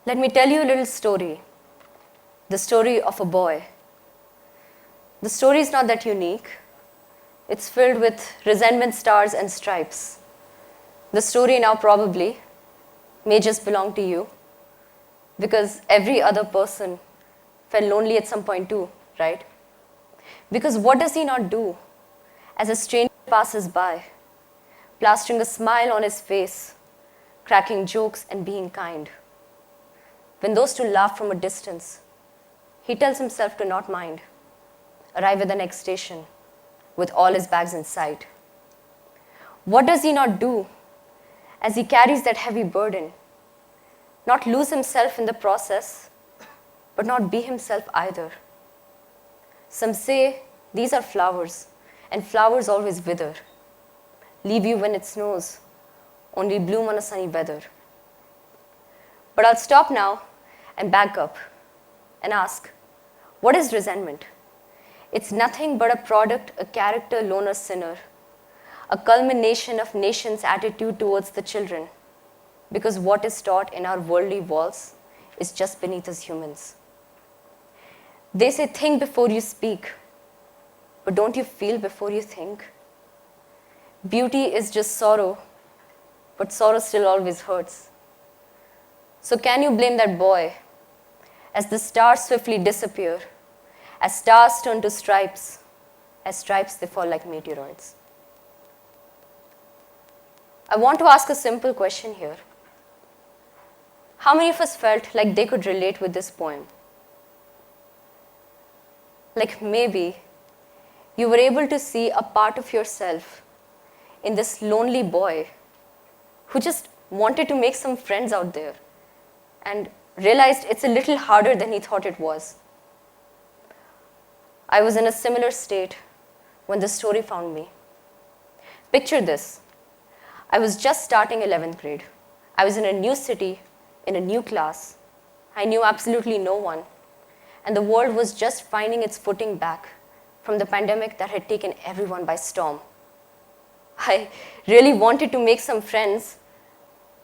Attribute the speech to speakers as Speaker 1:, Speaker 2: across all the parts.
Speaker 1: Let me tell you a little story. The story of a boy. The story is not that unique. It's filled with resentment, stars, and stripes. The story now probably may just belong to you because every other person felt lonely at some point too, right? Because what does he not do as a stranger passes by, plastering a smile on his face, cracking jokes and being kind? When those two laugh from a distance, he tells himself to not mind, arrive at the next station with all his bags in sight. What does he not do as he carries that heavy burden? Not lose himself in the process, but not be himself either. Some say these are flowers, and flowers always wither, leave you when it snows, only bloom on a sunny weather. But I'll stop now and back up and ask, what is resentment? It's nothing but a product, a character, loner, sinner, a culmination of nations' attitude towards the children, because what is taught in our worldly walls is just beneath us humans. They say think before you speak, but don't you feel before you think? Beauty is just sorrow, but sorrow still always hurts. So can you blame that boy as the stars swiftly disappear, as stars turn to stripes, as stripes they fall like meteoroids? I want to ask a simple question here. How many of us felt like they could relate with this poem? Like maybe you were able to see a part of yourself in this lonely boy who just wanted to make some friends out there and realized it's a little harder than he thought it was. I was in a similar state when the story found me. Picture this. I was just starting 11th grade. I was in a new city, in a new class. I knew absolutely no one. And the world was just finding its footing back from the pandemic that had taken everyone by storm. I really wanted to make some friends,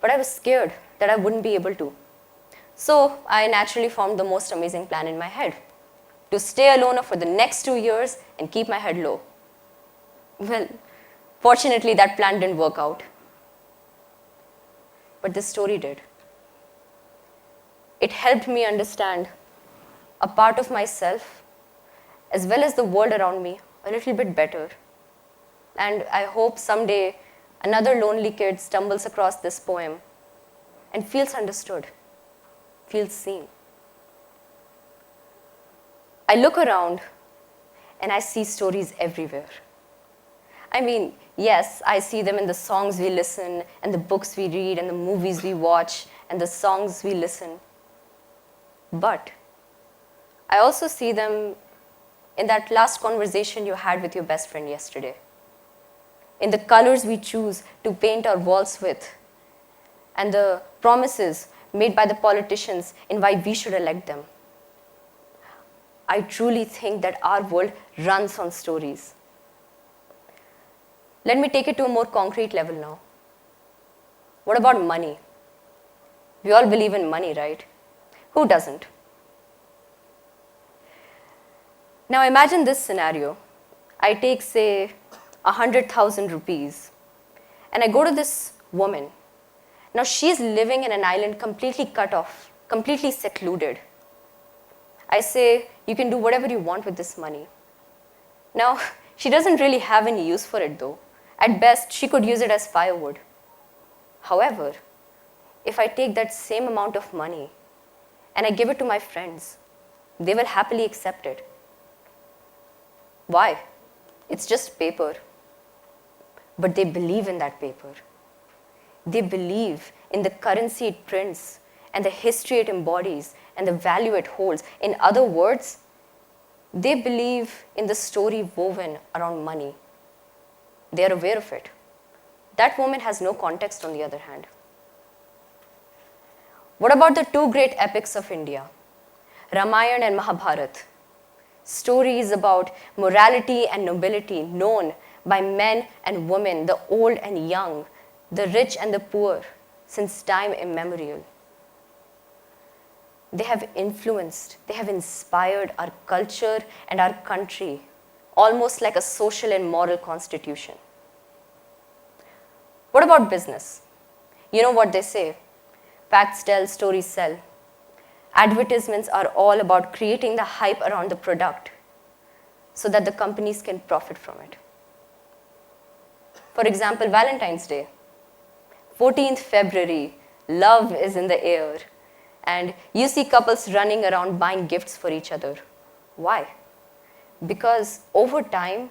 Speaker 1: but I was scared that I wouldn't be able to. So I naturally formed the most amazing plan in my head, to stay alone for the next 2 years and keep my head low. Well, fortunately that plan didn't work out. But this story did. It helped me understand a part of myself as well as the world around me a little bit better. And I hope someday another lonely kid stumbles across this poem and feels understood, feels seen. I look around and I see stories everywhere. I mean, yes, I see them in the songs we listen and the books we read and the movies we watch and the songs we listen. But I also see them in that last conversation you had with your best friend yesterday, in the colors we choose to paint our walls with, and the promises made by the politicians in why we should elect them. I truly think that our world runs on stories. Let me take it to a more concrete level now. What about money? We all believe in money, right? Who doesn't? Now imagine this scenario. I take, say, 100,000 rupees, and I go to this woman. Now she's living in an island completely cut off, completely secluded. I say, you can do whatever you want with this money. Now, she doesn't really have any use for it though. At best, she could use it as firewood. However, if I take that same amount of money and I give it to my friends, they will happily accept it. Why? It's just paper. But they believe in that paper. They believe in the currency it prints and the history it embodies and the value it holds. In other words, they believe in the story woven around money. They are aware of it. That woman has no context, on the other hand. What about the two great epics of India, Ramayana and Mahabharata? Stories about morality and nobility known by men and women, the old and young, the rich and the poor, since time immemorial. they have influenced, they have inspired our culture and our country, almost like a social and moral constitution. What about business? You know what they say, facts tell, stories sell. Advertisements are all about creating the hype around the product so that the companies can profit from it. For example, Valentine's Day, 14th February, love is in the air, and you see couples running around buying gifts for each other. Why? Because over time,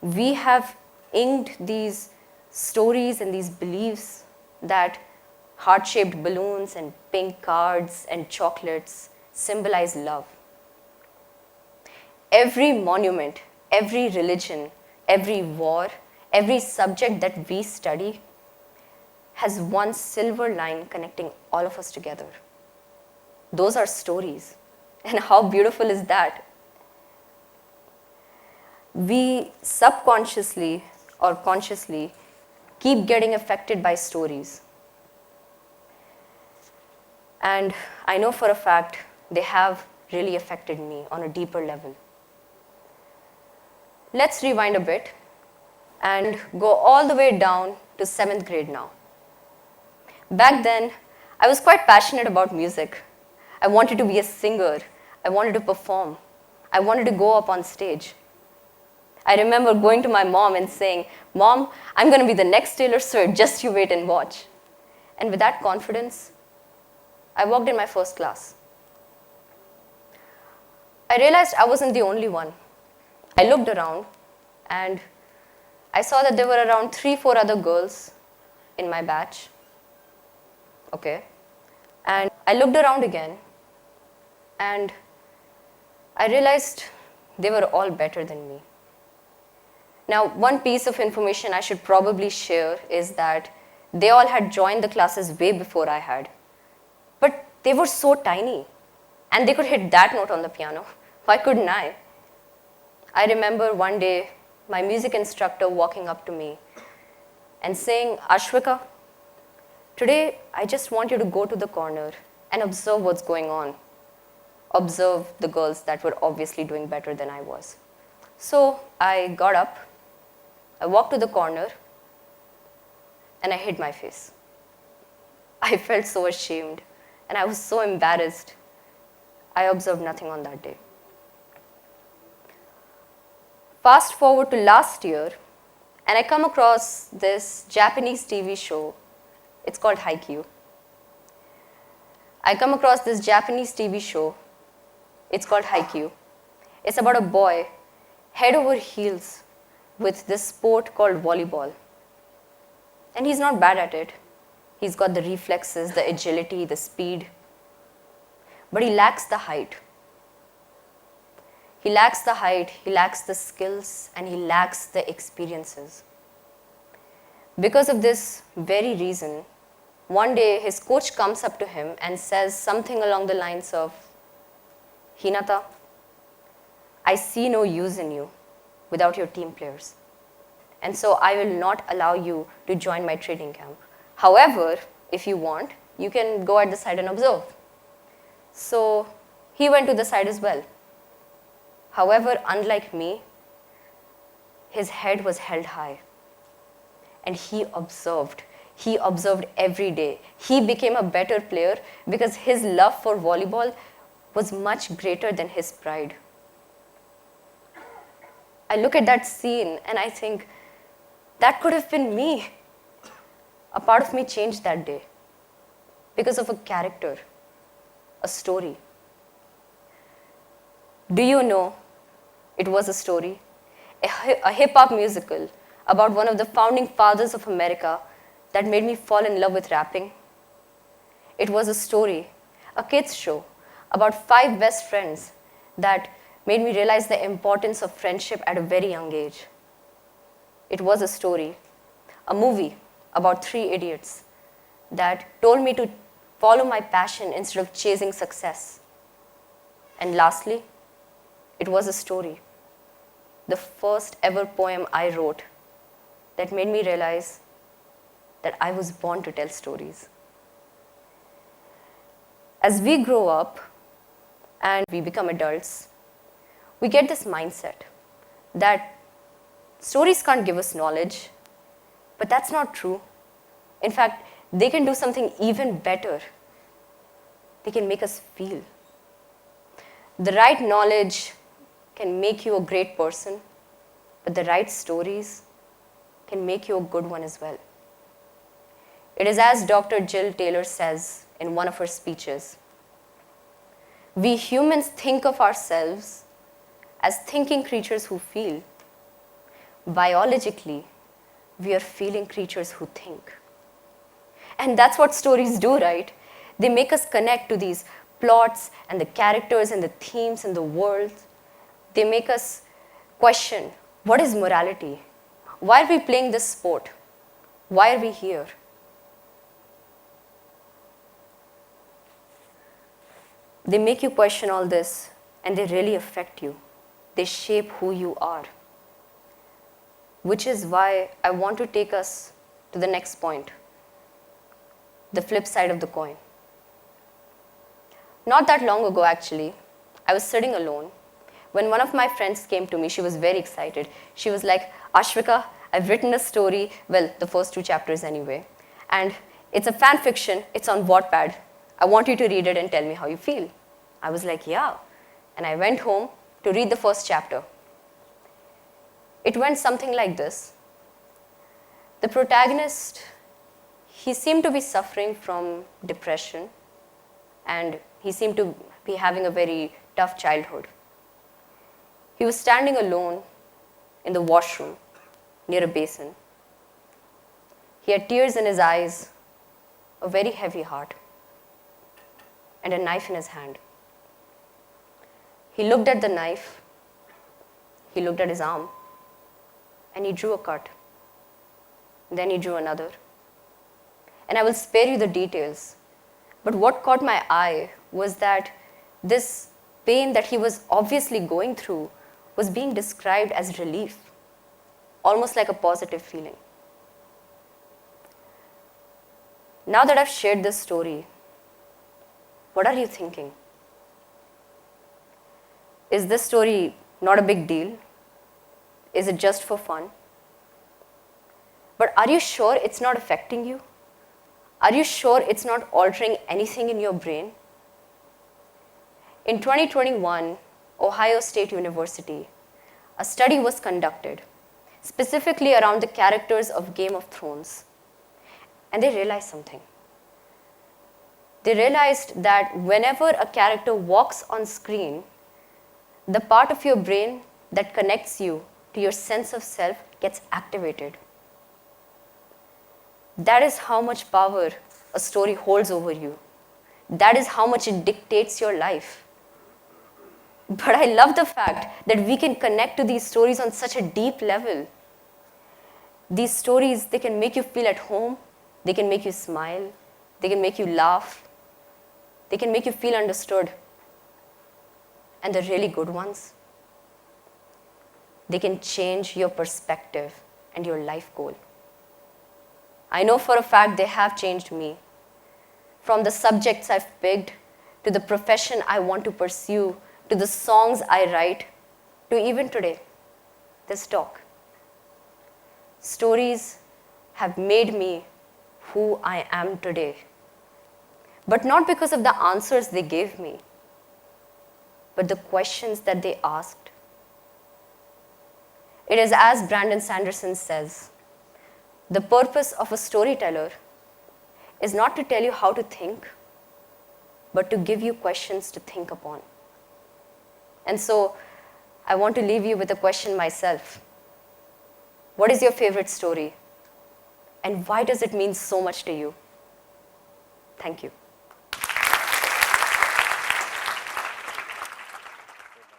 Speaker 1: we have inked these stories and these beliefs that heart-shaped balloons and pink cards and chocolates symbolize love. Every monument, every religion, every war, every subject that we study has one silver line connecting all of us together. Those are stories. And how beautiful is that? We subconsciously or consciously keep getting affected by stories. And I know for a fact they have really affected me on a deeper level. Let's rewind a bit and go all the way down to 7th grade now. Back then, I was quite passionate about music. I wanted to be a singer. I wanted to perform. I wanted to go up on stage. I remember going to my mom and saying, "Mom, I'm going to be the next Taylor Swift, just you wait and watch." And with that confidence, I walked in my first class. I realized I wasn't the only one. I looked around and I saw that there were around 3-4 other girls in my batch. Okay. And I looked around again and I realized they were all better than me. Now, one piece of information I should probably share is that they all had joined the classes way before I had. But they were so tiny and they could hit that note on the piano. Why couldn't I? I remember one day my music instructor walking up to me and saying, "Ashwika, today I just want you to go to the corner and observe what's going on. Observe the girls that were obviously doing better than I was." So I got up, I walked to the corner, and I hid my face. I felt so ashamed and I was so embarrassed. I observed nothing on that day. Fast forward to last year, and I come across this Japanese TV show. It's called Haikyuu. I come across this Japanese TV show. It's called Haikyuu. It's about a boy head over heels with this sport called volleyball. And he's not bad at it. He's got the reflexes, the agility, the speed. But he lacks the height. He lacks the height, he lacks the skills, and he lacks the experiences. Because of this very reason, one day his coach comes up to him and says something along the lines of, "Hinata, I see no use in you without your team players. And so I will not allow you to join my training camp. However, if you want, you can go at the side and observe." So he went to the side as well. However, unlike me, his head was held high. And he observed. He observed every day. He became a better player because his love for volleyball was much greater than his pride. I look at that scene and I think, that could have been me. A part of me changed that day because of a character, a story. Do you know it was a story? A hip-hop musical about one of the founding fathers of America that made me fall in love with rapping. It was a story, a kids show about 5 best friends that made me realize the importance of friendship at a very young age. It was a story, a movie about 3 idiots that told me to follow my passion instead of chasing success. And lastly, it was a story, the first ever poem I wrote that made me realize that I was born to tell stories. As we grow up, and we become adults, we get this mindset that stories can't give us knowledge, but that's not true. In fact, they can do something even better. They can make us feel. The right knowledge can make you a great person, but the right stories can make you a good one as well. It is as Dr. Jill Taylor says in one of her speeches, we humans think of ourselves as thinking creatures who feel. Biologically, we are feeling creatures who think. And that's what stories do, right? They make us connect to these plots and the characters and the themes and the world. They make us question, what is morality? Why are we playing this sport? Why are we here? They make you question all this, and they really affect you. They shape who you are. Which is why I want to take us to the next point, the flip side of the coin. Not that long ago, actually, I was sitting alone when one of my friends came to me. She was very excited. She was like, Ashwika, I've written a story, well, the first 2 chapters anyway, and it's a fan fiction, it's on Wattpad. I want you to read it and tell me how you feel. I was like, yeah. And I went home to read the first chapter. It went something like this. The protagonist, he seemed to be suffering from depression, and he seemed to be having a very tough childhood. He was standing alone in the washroom near a basin. He had tears in his eyes, a very heavy heart, and a knife in his hand. He looked at the knife, he looked at his arm, and he drew a cut. Then he drew another. And I will spare you the details, but what caught my eye was that this pain that he was obviously going through was being described as relief, almost like a positive feeling. Now that I've shared this story, what are you thinking? Is this story not a big deal? Is it just for fun? But are you sure it's not affecting you? Are you sure it's not altering anything in your brain? In 2021, Ohio State University, a study was conducted specifically around the characters of Game of Thrones. And they realized something. They realized that whenever a character walks on screen, the part of your brain that connects you to your sense of self gets activated. That is how much power a story holds over you. That is how much it dictates your life. But I love the fact that we can connect to these stories on such a deep level. These stories, they can make you feel at home, they can make you smile, they can make you laugh, they can make you feel understood. And the really good ones, they can change your perspective and your life goal. I know for a fact they have changed me. From the subjects I've picked, to the profession I want to pursue, to the songs I write, to even today, this talk. Stories have made me who I am today. But not because of the answers they gave me, but the questions that they asked. It is as Brandon Sanderson says, the purpose of a storyteller is not to tell you how to think, but to give you questions to think upon. And so, I want to leave you with a question myself. What is your favorite story? And why does it mean so much to you? Thank you.